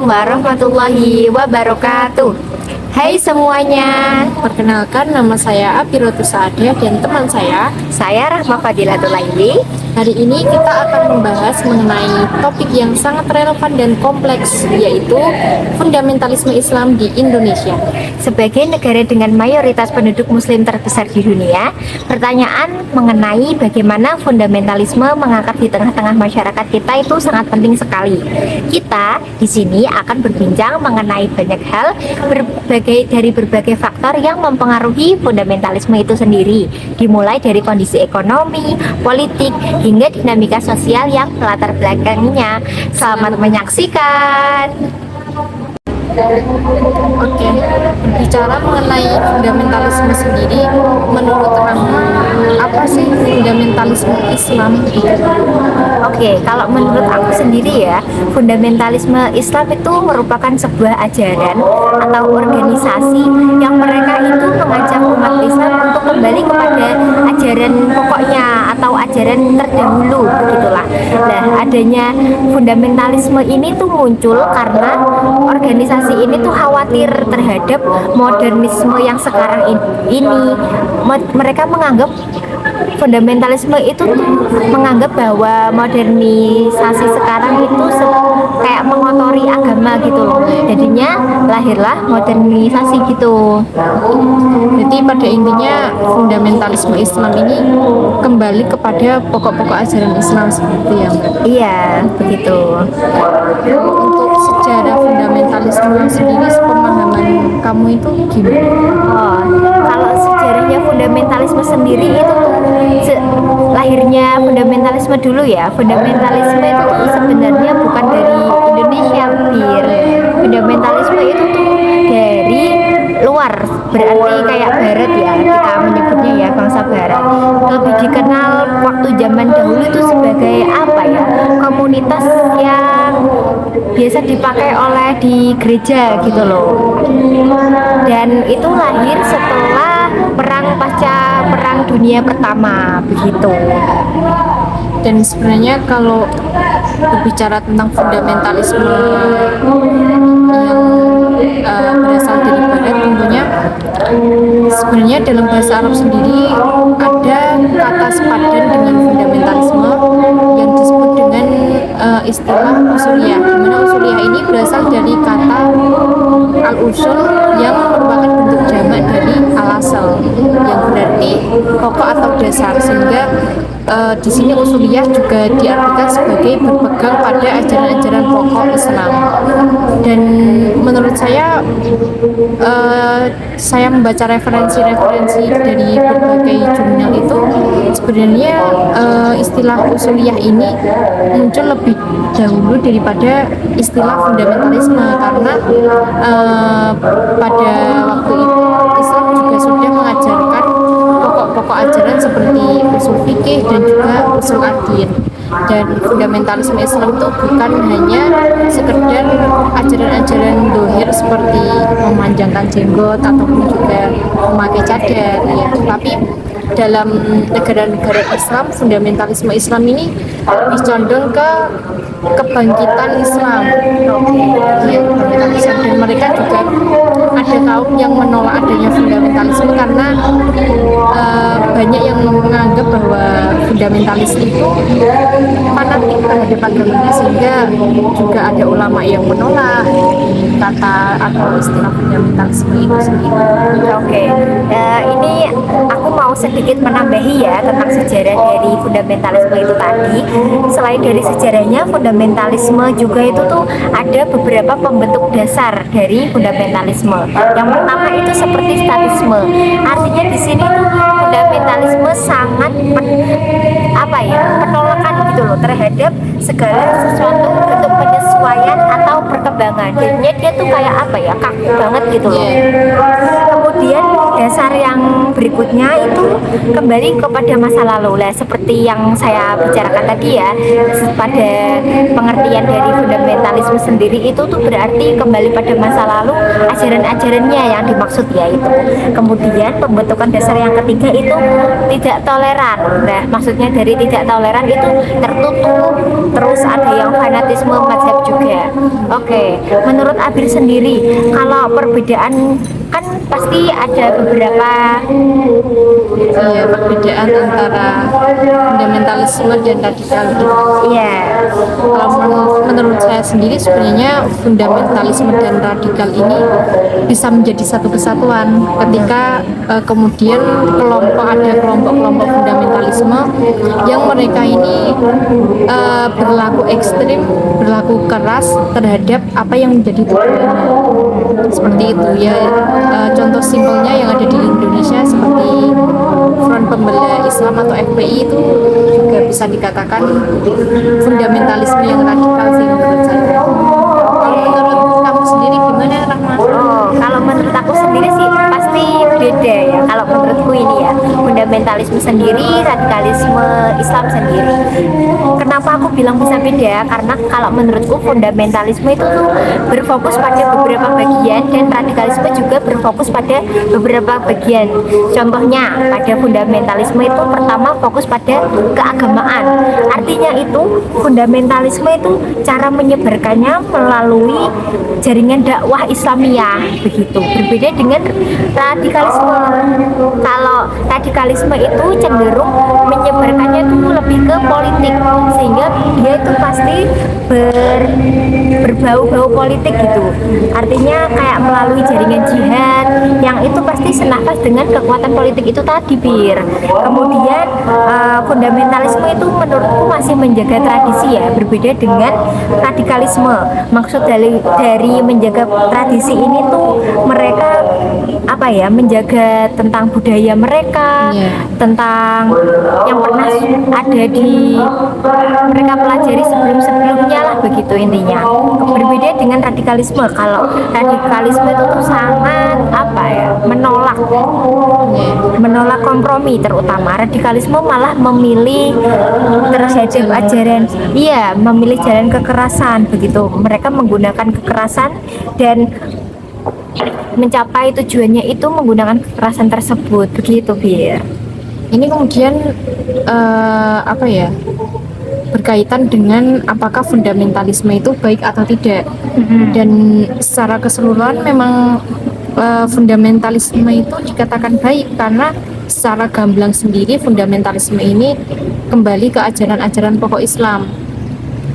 warahmatullahi wabarakatuh. Hai semuanya, Perkenalkan, nama saya Afirotus Saadia dan teman saya Rahma Fadilatul Laili. Hari ini kita akan membahas mengenai topik yang sangat relevan dan kompleks, yaitu fundamentalisme Islam di Indonesia. Sebagai negara dengan mayoritas penduduk muslim terbesar di dunia, pertanyaan mengenai bagaimana fundamentalisme mengangkat di tengah-tengah masyarakat kita itu sangat penting sekali. Kita di sini akan berbincang mengenai banyak hal dari berbagai faktor yang mempengaruhi fundamentalisme itu sendiri, dimulai dari kondisi ekonomi, politik, hingga dinamika sosial yang melatar belakanginya. Selamat menyaksikan. Oke, berbicara mengenai fundamentalisme sendiri, menurut Rahma, apa sih fundamentalisme Islam? Oke, kalau menurut aku sendiri ya, fundamentalisme Islam itu merupakan sebuah ajaran atau organisasi yang mereka itu mengajak umat Islam untuk kembali kepada ajaran pokoknya atau ajaran terdahulu, begitulah. Nah, adanya fundamentalisme ini tuh muncul karena organisasi ini tuh khawatir terhadap modernisme yang sekarang ini. Mereka menganggap fundamentalisme itu tuh menganggap bahwa modernisasi sekarang itu kayak mengotori agama gitu loh. Jadinya lahirlah modernisasi gitu. Jadi pada intinya fundamentalisme Islam ini kembali kepada pokok-pokok ajaran Islam seperti yang Iya, begitu. Untuk sejarah fundamentalisme sendiri, pemahaman kamu itu gimana? Oh, kalau sejarahnya fundamentalisme sendiri itu tuh lahirnya fundamentalisme dulu ya. Fundamentalisme itu tuh sebenarnya bukan dari Indonesia, fundamentalisme itu tuh dari luar, berarti kayak barat ya, kita menyebutnya ya, bangsa barat. Lebih dikenal waktu zaman dahulu itu sebagai apa ya, komunitas yang biasa dipakai oleh di gereja gitu loh. Dan itu lahir setelah pasca perang dunia pertama, begitu. Dan sebenarnya kalau berbicara tentang fundamentalisme yang berasal dari barat, tentunya sebenarnya dalam bahasa Arab sendiri ada kata sepadan dengan fundamentalisme yang disebut dengan istilah usuliyah, di mana usuliyah ini berasal dari kata al-usul yang merupakan bentuk jamak dari al-asal yang berarti pokok atau dasar, sehingga di sini usuliyah juga diartikan sebagai berpegang pada ajaran-ajaran pokok Islam. Dan menurut saya membaca referensi-referensi dari berbagai jurnal itu, sebenarnya istilah usuliyah ini muncul lebih dahulu daripada istilah fundamentalisme, karena pada waktu itu Islam juga sudah mengajarkan pokok-pokok ajaran seperti usul fikih dan juga usul adin. Dan fundamentalisme Islam itu bukan hanya sekedar ajaran-ajaran dohir seperti memanjangkan jenggot ataupun juga memakai cadar ya, tapi dalam negara-negara Islam, fundamentalisme Islam ini lebih condong ke kebangkitan Islam ya, dan mereka juga ada kaum yang menolak adanya fundamentalisme karena banyak yang menganggap bahwa fundamentalis itu fanatik terhadap agamanya, sehingga juga ada ulama yang menolak kata atau istilah fundamentalisme itu sendiri. Oke, ini aku mau sedikit menambahi ya tentang sejarah dari fundamentalisme itu tadi. Selain dari sejarahnya, fundamentalisme juga itu tuh ada beberapa pembentuk dasar dari fundamentalisme. Yang pertama itu seperti statisme. Artinya di sini tuh fundamentalisme sangat penolakan gitu loh terhadap segala sesuatu bentuk penyesuaian atau perkembangan. Jadinya dia tuh kayak kaku banget gitu loh. Kemudian dasar yang berikutnya itu kembali kepada masa lalu lah, seperti yang saya bicarakan tadi ya. Pada pengertian dari fundamentalisme sendiri itu tuh berarti kembali pada masa lalu, ajaran-ajarannya yang dimaksud ya itu. Kemudian pembentukan dasar yang ketiga itu tidak toleran. Nah, maksudnya dari tidak toleran itu tertutup, terus ada yang fanatisme mazhab juga. Oke, menurut Abir sendiri, kalau perbedaan kan pasti ada beberapa Iya, perbedaan antara fundamentalisme dan radikal. ya. Kalau menurut saya sendiri sebenarnya fundamentalisme dan radikal ini bisa menjadi satu kesatuan ketika kemudian ada kelompok-kelompok fundamentalisme yang mereka ini berlaku ekstrim, berlaku keras terhadap apa yang menjadi tujuannya. Seperti itu ya. Contoh simpelnya yang ada di Indonesia seperti Front Pembela Islam atau FPI itu juga bisa dikatakan fundamentalisme yang radikal sih menurut saya. Kalau menurut kamu sendiri gimana, Rahma? Oh, kalau menurut aku sendiri sih pasti beda ya. Kalau menurutku ini ya, fundamentalisme sendiri, radikalisme Islam sendiri. Kenapa aku bilang bisa beda? Karena kalau menurutku fundamentalisme itu tuh berfokus pada beberapa bagian dan radikalisme juga berfokus pada beberapa bagian. Contohnya pada fundamentalisme itu pertama fokus pada keagamaan. Artinya itu fundamentalisme itu cara menyebarkannya melalui jaringan dakwah Islamiyah begitu. Berbeda dengan radikalisme. Kalau radikalisme itu cenderung menyebarkannya itu lebih ke politik, sehingga dia itu pasti berbau-bau politik gitu. Artinya kayak melalui jaringan jihad yang itu pasti senafas dengan kekuatan politik itu tadi, Bir. Kemudian fundamentalisme itu menurutku masih menjaga tradisi ya, berbeda dengan radikalisme. Maksud dari menjaga tradisi ini tuh mereka apa ya, menjaga tentang budaya mereka, tentang yang pernah ada di mereka pelajari sebelum-sebelumnya lah begitu intinya. Berbeda dengan radikalisme. Kalau radikalisme itu tuh sangat apa ya, menolak kompromi. Terutama radikalisme malah memilih terhadap ajaran, iya, memilih jalan kekerasan begitu. Mereka menggunakan kekerasan dan mencapai tujuannya itu menggunakan kekerasan tersebut begitu, Bir. Ini kemudian apa ya, berkaitan dengan apakah fundamentalisme itu baik atau tidak. Dan secara keseluruhan memang fundamentalisme itu dikatakan baik karena secara gamblang sendiri fundamentalisme ini kembali ke ajaran-ajaran pokok Islam,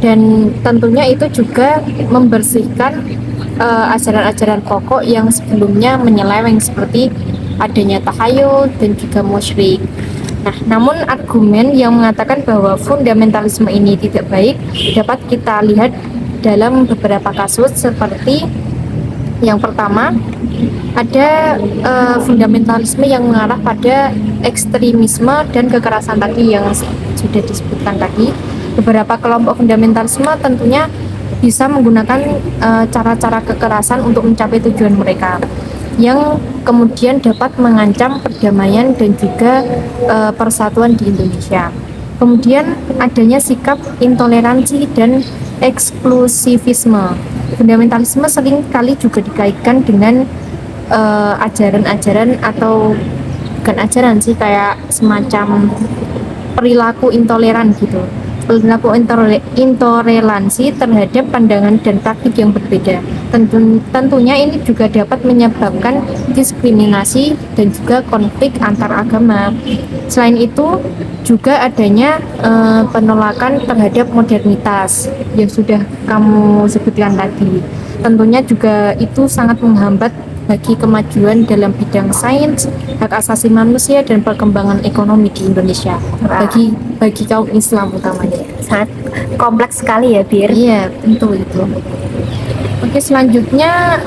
dan tentunya itu juga membersihkan ajaran-ajaran pokok yang sebelumnya menyeleweng seperti adanya tahayul dan juga musyrik. Nah, namun argumen yang mengatakan bahwa fundamentalisme ini tidak baik dapat kita lihat dalam beberapa kasus, seperti yang pertama ada fundamentalisme yang mengarah pada ekstremisme dan kekerasan tadi yang sudah disebutkan tadi. Beberapa kelompok fundamentalisme tentunya bisa menggunakan cara-cara kekerasan untuk mencapai tujuan mereka, yang kemudian dapat mengancam perdamaian dan juga persatuan di Indonesia. Kemudian adanya sikap intoleransi dan eksklusivisme. Fundamentalisme seringkali juga dikaitkan dengan ajaran-ajaran atau bukan ajaran sih, kayak semacam perilaku intoleran gitu. Perilaku intoleransi terhadap pandangan dan praktik yang berbeda. Tentunya ini juga dapat menyebabkan diskriminasi dan juga konflik antar agama. Selain itu juga adanya penolakan terhadap modernitas yang sudah kamu sebutkan tadi. Tentunya juga itu sangat menghambat bagi kemajuan dalam bidang sains, hak asasi manusia, dan perkembangan ekonomi di Indonesia bagi kaum Islam utamanya. Sangat kompleks sekali ya, Bir. Iya, tentu itu. Oke, selanjutnya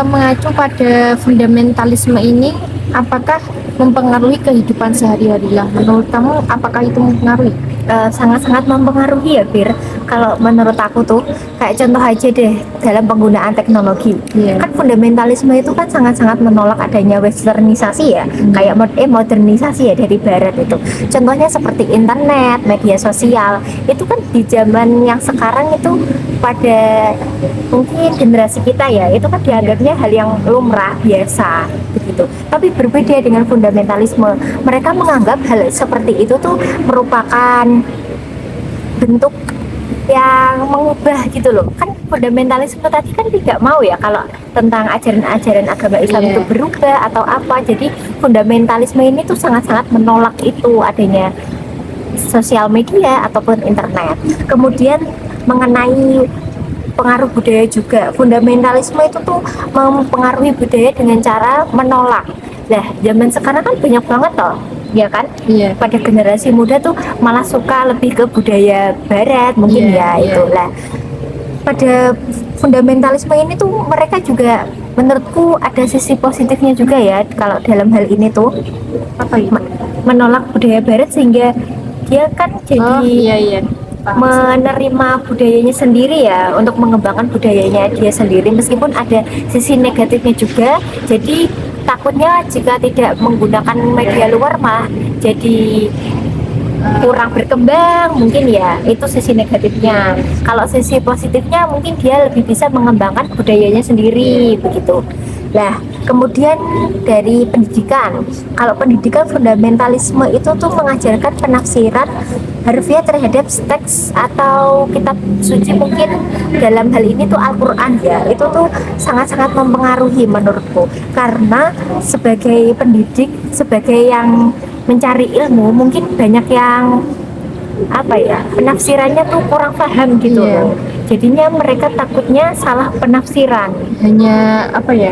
mengacu pada fundamentalisme ini, apakah mempengaruhi kehidupan sehari-hari lah? Menurut kamu apakah itu mempengaruhi? Sangat-sangat mempengaruhi ya, Bir. Kalau menurut aku tuh kayak contoh aja deh dalam penggunaan teknologi. Iya. Kan fundamentalisme itu kan sangat-sangat menolak adanya westernisasi ya, kayak modernisasi ya dari barat itu. Contohnya seperti internet, media sosial. Itu kan di zaman yang sekarang itu pada mungkin generasi kita ya, itu kan dianggapnya hal yang lumrah biasa begitu. Tapi berbeda dengan fundamentalisme. Mereka menganggap hal seperti itu tuh merupakan bentuk yang mengubah gitu loh. Kan fundamentalisme tadi kan tidak mau ya kalau tentang ajaran-ajaran agama Islam Iya. itu berubah atau apa. Jadi fundamentalisme ini tuh sangat-sangat menolak itu adanya sosial media ataupun internet. Kemudian mengenai pengaruh budaya juga, fundamentalisme itu tuh mempengaruhi budaya dengan cara menolak. Nah, zaman sekarang kan banyak banget toh, ya kan? Iya. Pada generasi muda tuh malah suka lebih ke budaya barat mungkin Iya, ya iya. itu lah. Pada fundamentalisme ini tuh mereka juga menurutku ada sisi positifnya juga ya kalau dalam hal ini tuh Apa itu? menolak budaya barat sehingga dia kan Oh jadi iya iya. menerima budayanya sendiri ya untuk mengembangkan budayanya dia sendiri meskipun ada sisi negatifnya juga. Jadi takutnya jika tidak menggunakan media luar mah jadi kurang berkembang mungkin ya, itu sisi negatifnya. Kalau sisi positifnya mungkin dia lebih bisa mengembangkan budayanya sendiri begitu. Nah, kemudian dari pendidikan, kalau pendidikan fundamentalisme itu tuh mengajarkan penafsiran harfiah terhadap teks atau kitab suci, mungkin dalam hal ini tuh Al-Quran ya, itu tuh sangat-sangat mempengaruhi menurutku, karena sebagai pendidik, sebagai yang mencari ilmu mungkin banyak yang apa ya, penafsirannya tuh kurang paham gitu Iya. loh. Jadinya mereka takutnya salah penafsiran. Hanya apa ya?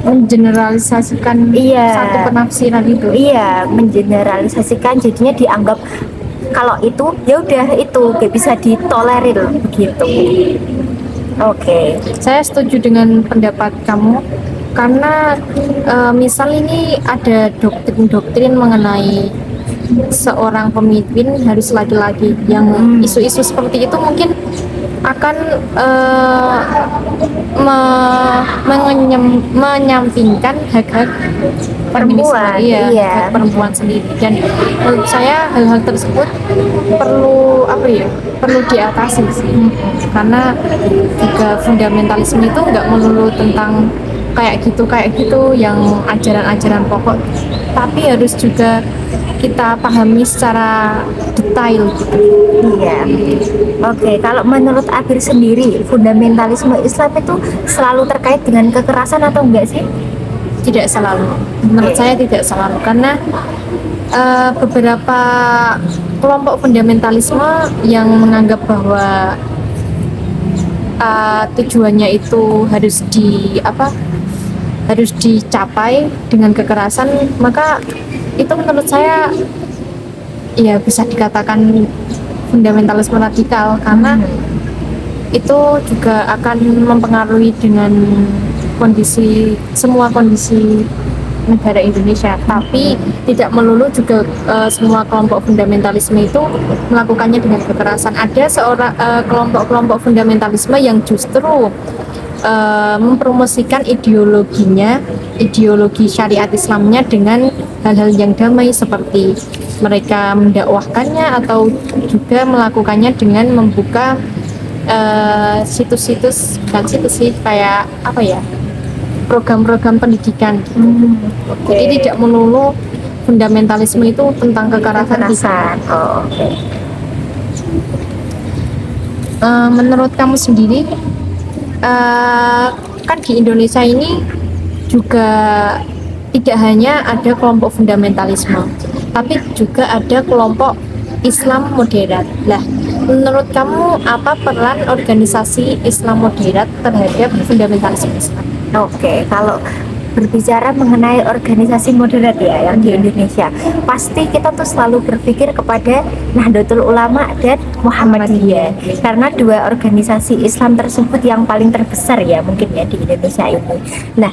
Mengeneralisasikan Iya. satu penafsiran itu. Iya, mengeneralisasikan, jadinya dianggap kalau itu ya udah itu gak bisa ditolerir begitu. Oke. Saya setuju dengan pendapat kamu karena misal ini ada doktrin-doktrin mengenai seorang pemimpin harus laki-laki yang isu-isu seperti itu mungkin akan menyampingkan hak-hak Perempuan, iya, iya. hak perempuan sendiri. Dan menurut saya hal-hal tersebut perlu apa ya, perlu diatasi sih. Karena juga fundamentalisme itu nggak melulu tentang kayak gitu yang ajaran-ajaran pokok, tapi harus juga kita pahami secara detail gitu. Iya. Oke, kalau menurut Abir sendiri, fundamentalisme Islam itu selalu terkait dengan kekerasan atau enggak sih? Tidak selalu, menurut saya tidak selalu, karena beberapa kelompok fundamentalisme yang menganggap bahwa tujuannya itu harus dicapai dengan kekerasan, maka itu menurut saya ya bisa dikatakan fundamentalisme radikal, karena itu juga akan mempengaruhi dengan semua kondisi negara Indonesia. Tapi tidak melulu juga semua kelompok fundamentalisme itu melakukannya dengan kekerasan. Ada kelompok-kelompok fundamentalisme yang justru mempromosikan ideologi syariat Islamnya dengan hal-hal yang damai, seperti mereka mendakwahkannya atau juga melakukannya dengan membuka situs-situs, bukan situs sih, kayak apa ya, program-program pendidikan. Jadi tidak melulu fundamentalisme itu tentang kekerasan. Oh, oke. Menurut kamu sendiri, kan di Indonesia ini juga tidak hanya ada kelompok fundamentalisme, tapi juga ada kelompok Islam moderat. Lah, menurut kamu apa peran organisasi Islam moderat terhadap fundamentalisme Islam? Oke, kalau berbicara mengenai organisasi moderat ya yang di Indonesia, pasti kita tuh selalu berpikir kepada Nahdlatul Ulama dan Muhammadiyah, karena dua organisasi Islam tersebut yang paling terbesar ya mungkin ya di Indonesia ini. Nah,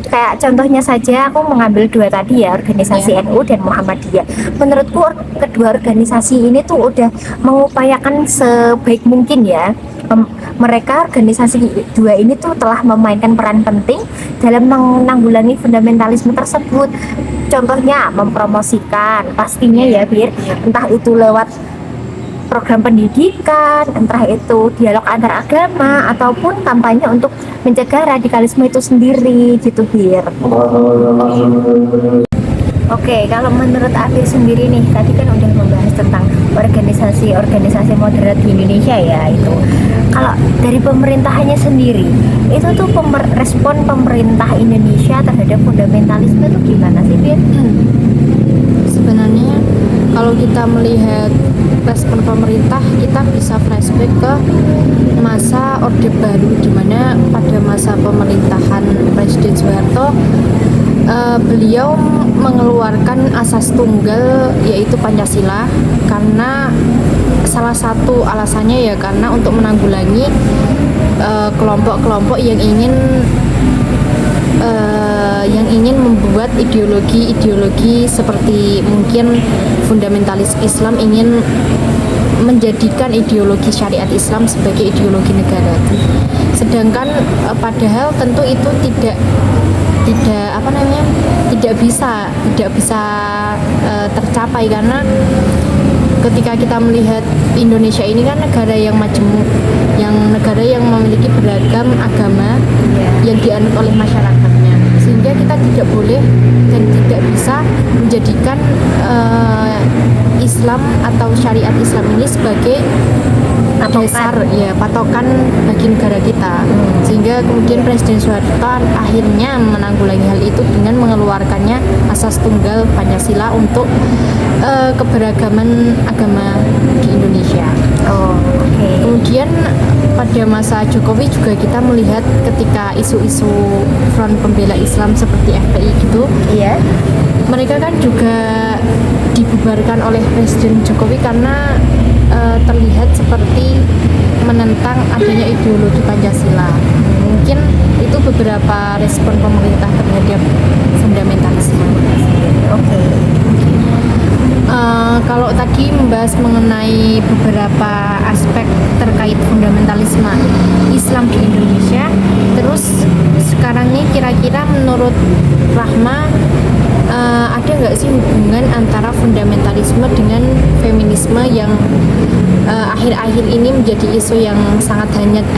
kayak contohnya saja aku mengambil dua tadi ya, organisasi NU dan Muhammadiyah. Menurutku kedua organisasi ini tuh udah mengupayakan sebaik mungkin ya. Mereka organisasi dua ini tuh telah memainkan peran penting dalam menanggulangi fundamentalisme tersebut. Contohnya mempromosikan pastinya ya Bir, entah itu lewat program pendidikan, entah itu dialog antar agama ataupun kampanye untuk mencegah radikalisme itu sendiri gitu Bir. Oke, kalau menurut Afir sendiri nih, tadi kan udah membahas tentang organisasi-organisasi moderat di Indonesia ya itu. Kalau dari pemerintahannya sendiri, itu tuh respon pemerintah Indonesia terhadap fundamentalisme itu gimana sih, Bir? Sebenarnya kalau kita melihat respon pemerintah, kita bisa flashback ke masa Orde Baru, di mana pada masa pemerintahan Presiden Soeharto beliau mengeluarkan asas tunggal yaitu Pancasila, karena salah satu alasannya ya karena untuk menanggulangi kelompok-kelompok yang ingin membuat ideologi seperti mungkin fundamentalis Islam ingin menjadikan ideologi syariat Islam sebagai ideologi negara. Sedangkan padahal tentu itu tidak bisa tercapai, karena ketika kita melihat Indonesia ini kan negara yang majemuk, negara yang memiliki beragam agama yang dianut oleh masyarakatnya, sehingga kita tidak boleh dan tidak bisa menjadikan Islam atau syariat Islam ini sebagai dasar patokan bagi negara kita. Sehingga kemudian Presiden Soeharto akhirnya menanggulangi hal itu dengan mengeluarkannya asas tunggal Pancasila untuk keberagaman agama di Indonesia. Kemudian pada masa Jokowi juga kita melihat ketika isu-isu Front Pembela Islam seperti FPI gitu, mereka kan juga dibubarkan oleh Presiden Jokowi karena terlihat seperti menentang adanya ideologi Pancasila. Mungkin itu beberapa respon pemerintah terhadap fundamentalisme. Kalau tadi membahas mengenai beberapa aspek terkait fundamentalisme Islam di Indonesia, terus sekarang ini kira-kira menurut Rahma ada nggak sih hubungan antara fundamentalisme dengan feminisme yang akhir-akhir ini menjadi isu yang sangat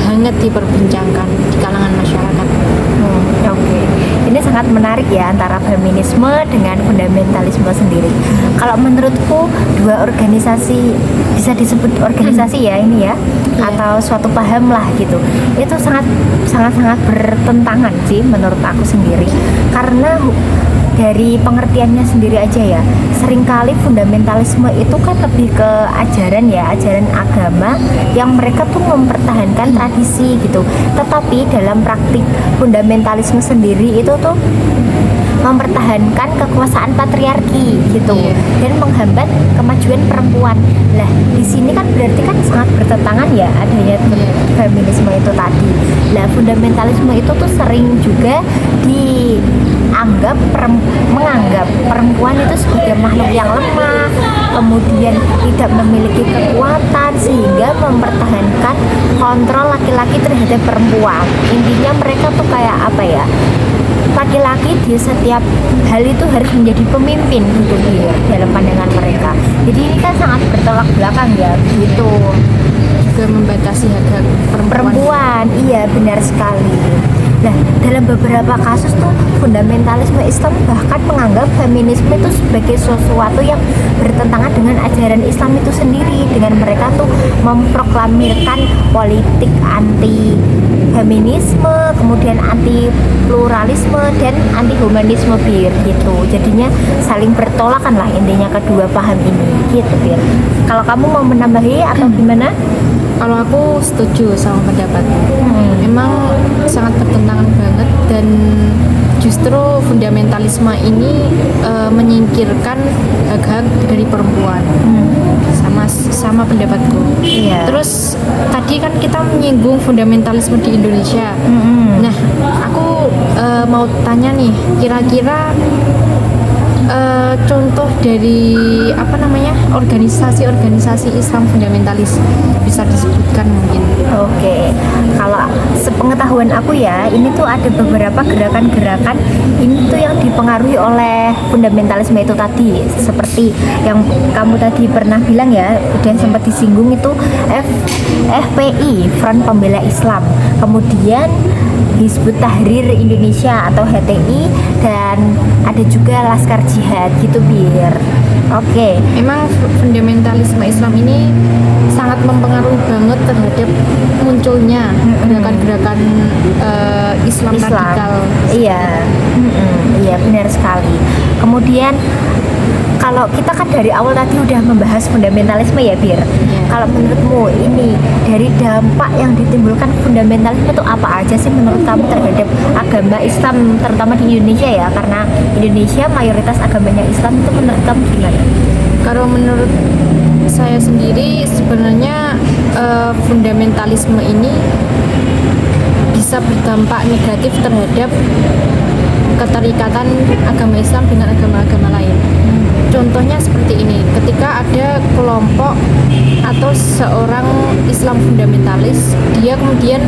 hangat diperbincangkan di kalangan masyarakat? Ini sangat menarik ya antara feminisme dengan fundamentalisme sendiri. Kalau menurutku dua organisasi, bisa disebut organisasi ya ini ya, atau suatu paham lah gitu, itu sangat bertentangan sih menurut aku sendiri. Karena dari pengertiannya sendiri aja ya, seringkali fundamentalisme itu kan lebih ke ajaran agama yang mereka tuh mempertahankan tradisi gitu. Tetapi dalam praktik fundamentalisme sendiri itu tuh mempertahankan kekuasaan patriarki gitu, dan menghambat kemajuan perempuan. Lah di sini kan berarti kan sangat bertentangan ya adanya feminisme itu tadi. Lah fundamentalisme itu tuh sering juga menganggap perempuan itu sebagai makhluk yang lemah, kemudian tidak memiliki kekuatan, sehingga mempertahankan kontrol laki-laki terhadap perempuan. Intinya mereka tuh kayak apa ya, laki-laki di setiap hal itu harus menjadi pemimpin gitu ya, dalam pandangan mereka. Jadi ini kan sangat bertolak belakang ya gitu. Juga membatasi hak perempuan. Iya benar sekali. Nah, dalam beberapa kasus tuh fundamentalisme Islam bahkan menganggap feminisme itu sebagai sesuatu yang bertentangan dengan ajaran Islam itu sendiri, dengan mereka tuh memproklamirkan politik anti feminisme, kemudian anti pluralisme dan anti humanisme gitu. Jadinya saling bertolakan lah intinya kedua paham ini gitu Bir. Kalau kamu mau menambahi atau gimana? Kalau aku setuju sama pendapat. Emang sangat bertentangan banget, dan justru fundamentalisme ini menyingkirkan hak-hak dari perempuan. Sama pendapatku. Iya. Terus tadi kan kita menyinggung fundamentalisme di Indonesia. Nah, aku mau tanya nih, kira-kira contoh dari organisasi Islam fundamentalis bisa disebutkan mungkin? Oke, kalau sepengetahuan aku ya, ini tuh ada beberapa gerakan-gerakan ini tuh yang dipengaruhi oleh fundamentalisme itu tadi, seperti yang kamu tadi pernah bilang ya, dan sempat disinggung itu FPI, Front Pembela Islam, kemudian Hizbut Tahrir Indonesia atau HTI, dan ada juga Laskar Jihad gitu Bir. Oke. Memang fundamentalisme Islam ini sangat mempengaruhi banget terhadap munculnya gerakan-gerakan Islam radikal. Iya, iya benar sekali. Kemudian kalau kita kan dari awal tadi udah membahas fundamentalisme ya Bir. Kalau menurutmu ini dari dampak yang ditimbulkan fundamentalisme itu apa aja sih menurut kamu terhadap agama Islam terutama di Indonesia ya? Karena Indonesia mayoritas agamanya Islam, itu menurut kamu gimana? Kalau menurut saya sendiri sebenarnya fundamentalisme ini bisa berdampak negatif terhadap keterikatan agama Islam dengan agama-agama lain. Contohnya seperti ini, ketika ada kelompok atau seorang Islam fundamentalis, dia kemudian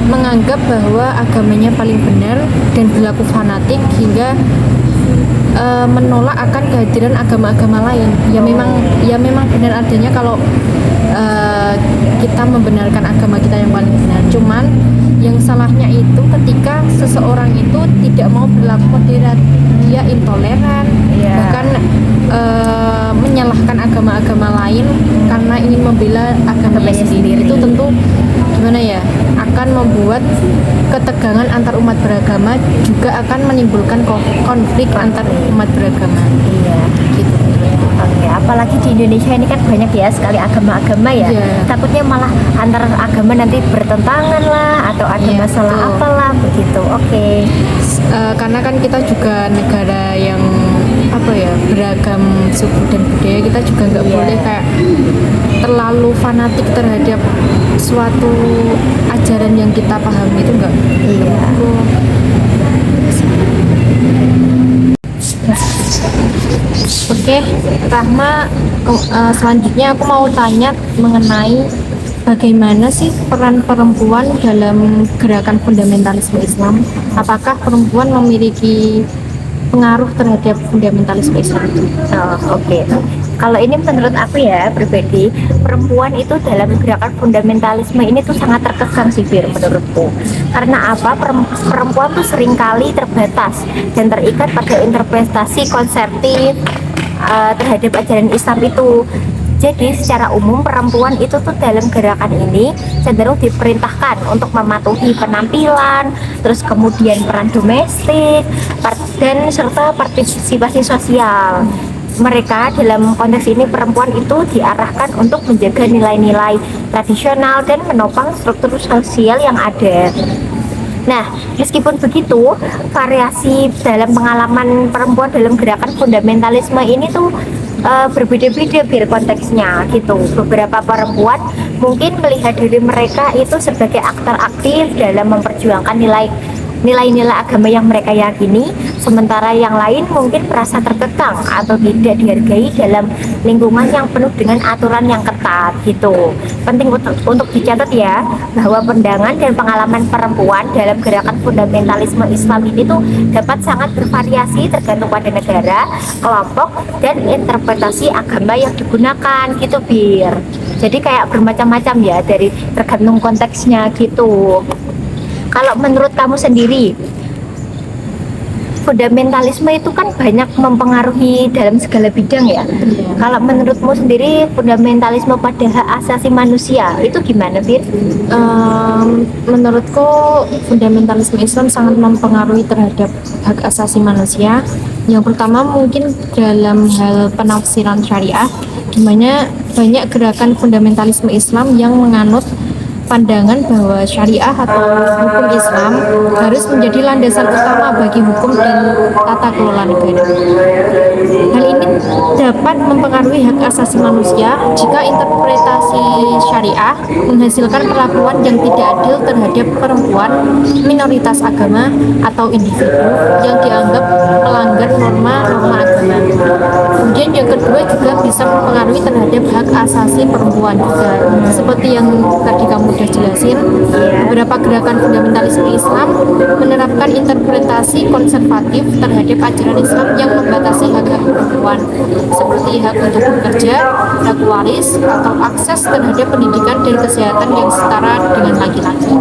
menganggap bahwa agamanya paling benar dan berlaku fanatik hingga menolak akan kehadiran agama-agama lain. Ya memang benar adanya kalau kita membenarkan agama kita yang paling benar. Cuman yang salahnya itu ketika seseorang itu tidak mau berlaku moderat, dia intoleran, bahkan menyalahkan agama-agama lain karena ingin membela agamanya sendiri. Itu tentu gimana ya, akan membuat ketegangan antar umat beragama, juga akan menimbulkan konflik antar umat beragama. Iya, gitu. Oke, apalagi di Indonesia ini kan banyak ya sekali agama-agama ya. Takutnya malah antar agama nanti bertentangan lah, atau ada masalah apalah begitu. Oke. Karena kan kita juga negara yang beragam suku dan budaya, kita juga nggak boleh kayak terlalu fanatik terhadap suatu ajaran yang kita pahami, itu enggak. Iya. Oke, Rahma, selanjutnya aku mau tanya mengenai bagaimana sih peran perempuan dalam gerakan fundamentalisme Islam? Apakah perempuan memiliki pengaruh terhadap fundamentalisme Islam? Oke. Kalau ini menurut aku ya pribadi, perempuan itu dalam gerakan fundamentalisme ini tuh sangat terkesan sih Bir, menurutku. Karena apa? Perempuan tuh seringkali terbatas dan terikat pada interpretasi konseptif terhadap ajaran Islam itu. Jadi secara umum perempuan itu tuh dalam gerakan ini cenderung diperintahkan untuk mematuhi penampilan, terus kemudian peran domestik, dan serta partisipasi sosial. Mereka dalam konteks ini perempuan itu diarahkan untuk menjaga nilai-nilai tradisional dan menopang struktur sosial yang ada. Nah, meskipun begitu, variasi dalam pengalaman perempuan dalam gerakan fundamentalisme ini tuh berbeda-beda Bir konteksnya gitu. Beberapa perempuan mungkin melihat diri mereka itu sebagai aktor aktif dalam memperjuangkan nilai-nilai agama yang mereka yakini, sementara yang lain mungkin merasa terkekang atau tidak dihargai dalam lingkungan yang penuh dengan aturan yang ketat gitu. Penting untuk dicatat ya, bahwa pandangan dan pengalaman perempuan dalam gerakan fundamentalisme Islam ini tuh dapat sangat bervariasi tergantung pada negara, kelompok, dan interpretasi agama yang digunakan gitu Bir. Jadi kayak bermacam-macam ya, dari tergantung konteksnya gitu. Kalau menurut kamu sendiri, fundamentalisme itu kan banyak mempengaruhi dalam segala bidang ya. Kalau menurutmu sendiri, fundamentalisme pada hak asasi manusia itu gimana, Bir? Menurutku fundamentalisme Islam sangat mempengaruhi terhadap hak asasi manusia. Yang pertama mungkin dalam hal penafsiran syariah, di mana banyak gerakan fundamentalisme Islam yang menganut pandangan bahwa syariah atau hukum Islam harus menjadi landasan utama bagi hukum dan tata kelola negara. Hal ini dapat mempengaruhi hak asasi manusia jika interpretasi syariah menghasilkan perlakuan yang tidak adil terhadap perempuan, minoritas agama, atau individu yang dianggap melanggar norma-norma agama. Kemudian yang kedua juga bisa mempengaruhi terhadap hak asasi perempuan juga. Seperti yang tadi kamu udah jelasin, beberapa gerakan fundamentalisme Islam menerapkan interpretasi konservatif terhadap ajaran Islam yang membatasi hak-hak perempuan, seperti hak untuk bekerja, hak waris, atau akses terhadap pendidikan dan kesehatan yang setara dengan laki-laki.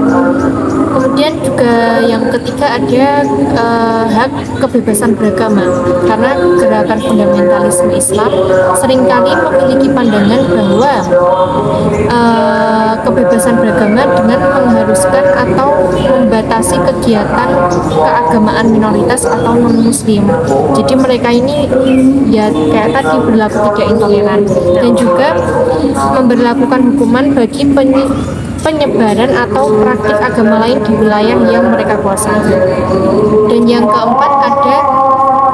Kemudian juga yang ketiga ada hak kebebasan beragama, karena gerakan fundamentalisme Islam seringkali memiliki pandangan bahwa kebebasan beragama dengan mengharuskan atau membatasi kegiatan keagamaan minoritas atau non-muslim. Jadi mereka ini ya kayak tadi berlaku tidak intoleran dan juga memberlakukan hukuman bagi penyebaran atau praktik agama lain di wilayah yang mereka kuasai. Dan yang keempat ada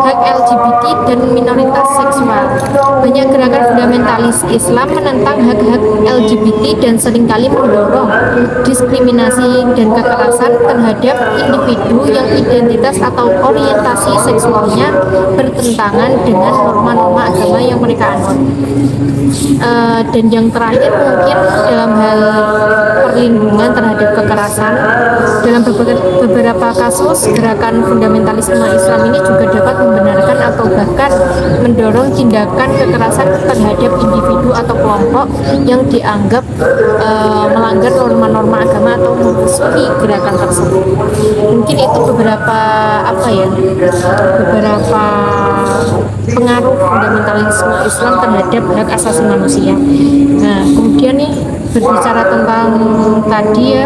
hak LGBT dan minoritas seksual. Banyak gerakan fundamentalis Islam menentang hak-hak LGBT dan seringkali mendorong diskriminasi dan kekerasan terhadap individu yang identitas atau orientasi seksualnya bertentangan dengan norma-norma agama yang mereka anut. Dan yang terakhir mungkin dalam hal perlindungan terhadap kekerasan, dalam beberapa kasus gerakan fundamentalisme Islam ini juga dapat membenarkan atau bahkan mendorong tindakan kekerasan terhadap individu atau kelompok yang dianggap melanggar norma-norma agama atau memusuhi gerakan tersebut. Mungkin itu beberapa beberapa pengaruh fundamentalisme Islam terhadap hak asasi manusia. Nah, kemudian nih berbicara tentang tadi ya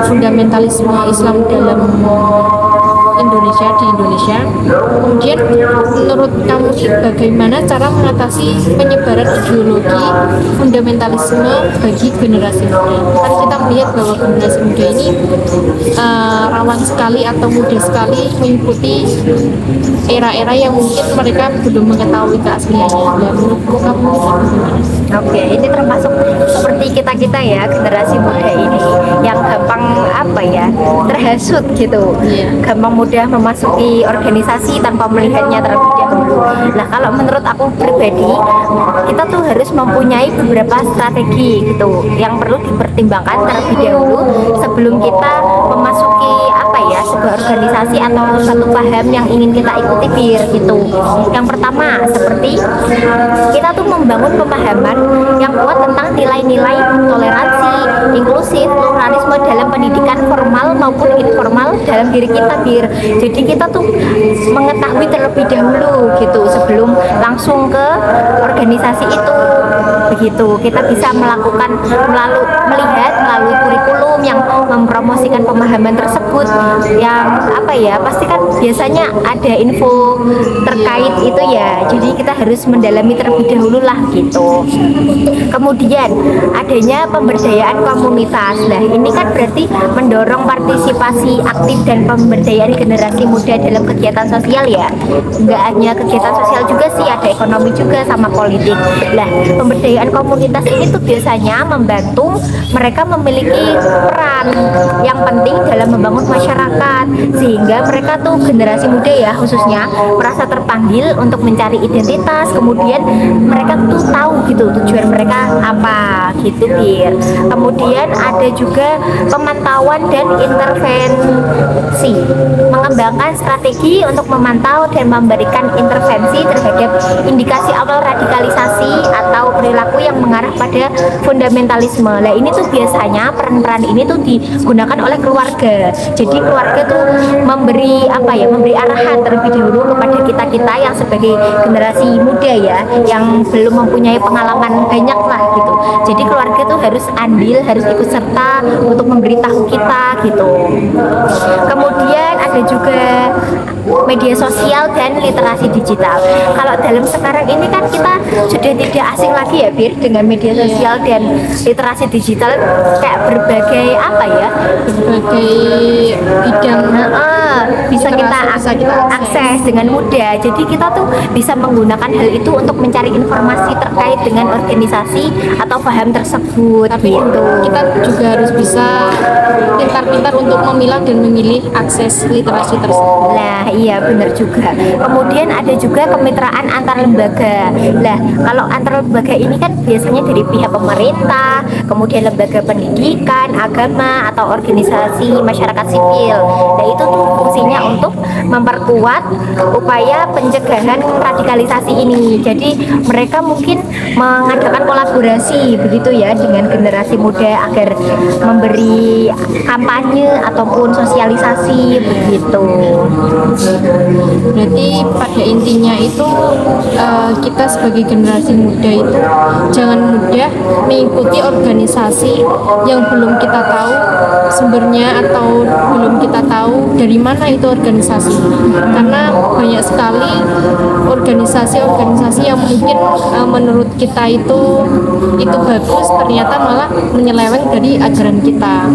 fundamentalisme Islam dalam Indonesia di Indonesia. Kemudian menurut kamu bagaimana cara mengatasi penyebaran ideologi fundamentalisme bagi generasi muda? Kan kita melihat bahwa generasi muda ini rawan sekali atau mudah sekali mengikuti era-era yang mungkin mereka belum mengetahui keasliannya. Dan menurutku kamu bagaimana? Oke, ini termasuk seperti kita ya, generasi muda ini yang gampang terhasut gitu, gampang mudah memasuki organisasi tanpa melihatnya terlebih dahulu. Nah, kalau menurut aku pribadi, kita tuh harus mempunyai beberapa strategi gitu yang perlu dipertimbangkan terlebih dahulu sebelum kita memasuki sebuah organisasi atau satu paham yang ingin kita ikuti gitu. Yang pertama, seperti kita tuh membangun pemahaman yang kuat tentang nilai-nilai toleransi, inklusif, pluralisme dalam pendidikan formal maupun informal dalam diri kita Jadi kita tuh mengetahui terlebih dahulu gitu sebelum langsung ke organisasi itu. Begitu kita bisa melakukan melihat melalui kurikulum yang mempromosikan pemahaman tersebut yang pasti kan biasanya ada info terkait itu ya, jadi kita harus mendalami terlebih dahulu lah gitu. Kemudian adanya pemberdayaan komunitas. Nah, ini kan berarti mendorong partisipasi aktif dan pemberdayaan generasi muda dalam kegiatan sosial ya. Enggak hanya kegiatan sosial juga sih, ada ekonomi juga sama politik. Nah, pemberdayaan komunitas ini tuh biasanya membantu mereka memiliki peran yang penting dalam membangun masyarakat, sehingga mereka tuh generasi muda ya khususnya merasa terpanggil untuk mencari identitas, kemudian mereka tuh tahu gitu tujuan mereka apa gitu Kemudian ada juga pemantauan dan intervensi, mengembangkan strategi untuk memantau dan memberikan intervensi terhadap indikasi awal radikalisasi atau perilaku yang mengarah pada fundamentalisme. Nah, ini tuh biasanya peran-peran ini tuh digunakan oleh keluarga. Jadi keluarga tuh memberi arahan terlebih dahulu kepada kita yang sebagai generasi muda ya, yang belum mempunyai pengalaman banyak lah gitu. Jadi keluarga tuh harus andil, harus ikut serta untuk memberitahu kita gitu. Kemudian ada juga media sosial dan literasi digital. Kalau dalam sekarang ini kan kita sudah tidak asing lagi ya Bir dengan media sosial dan literasi digital, kayak berbagai apa ya, Berbagai bidang bisa kita bisa kita akses dengan mudah. Jadi kita tuh bisa menggunakan hal itu untuk mencari informasi terkait dengan organisasi atau paham tersebut. tapi Gitu. kita juga harus bisa pintar-pintar untuk memilah dan memilih akses literasi tersebut. Nah, iya benar juga. Kemudian ada juga kemitraan antar lembaga. Nah, kalau antar lembaga ini kan biasanya dari pihak pemerintah, kemudian lembaga pendidikan, agama, atau organisasi masyarakat sipil. Nah, itu tuh fungsinya untuk memperkuat upaya pencegahan radikalisasi ini. Jadi mereka mungkin mengadakan kolaborasi begitu ya dengan generasi muda agar memberi kampanye ataupun sosialisasi begitu. Berarti pada intinya itu kita sebagai generasi muda itu jangan mudah mengikuti organisasi yang belum kita tahu sumbernya atau belum kita tahu dari mana itu organisasi, karena banyak sekali organisasi-organisasi yang mungkin menurut kita itu bagus, ternyata malah menyeleweng dari ajaran kita.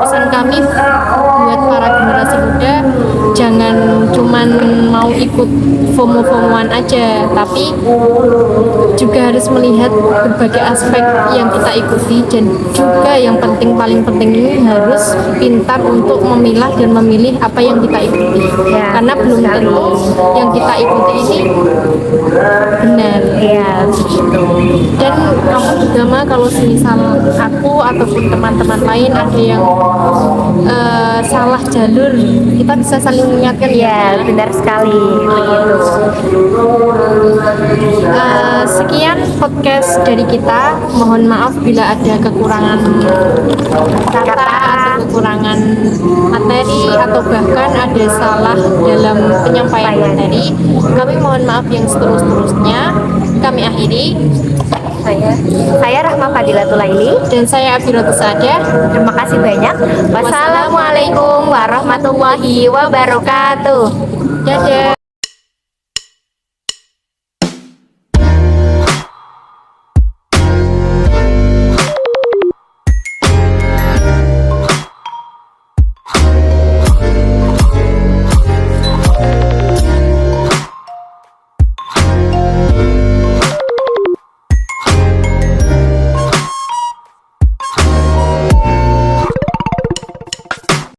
Pesan kami buat para generasi muda, jangan cuman mau ikut FOMO-FOMOan aja, tapi juga harus melihat berbagai aspek yang kita ikuti, dan juga yang paling penting ini harus pintar untuk memilah dan memilih apa yang kita ikuti, karena belum tentu yang kita ikuti ini benar. Ya, begitu. Dan kamu juga mah, kalau semisal aku ataupun teman-teman lain ada yang salah jalur, kita bisa saling mengingatkan Ya, benar sekali begitu. Sekian podcast dari kita. Mohon maaf bila ada kekurangan kata atau kekurangan materi, atau bahkan ada salah dalam penyampaian materi. Kami mohon maaf yang seterus-terusnya. Kami akhiri. Saya Rahma Fadilatul Laili. Dan saya Abdurrahman Sadah. Terima kasih banyak. Wassalamualaikum warahmatullahi wabarakatuh. Dadah.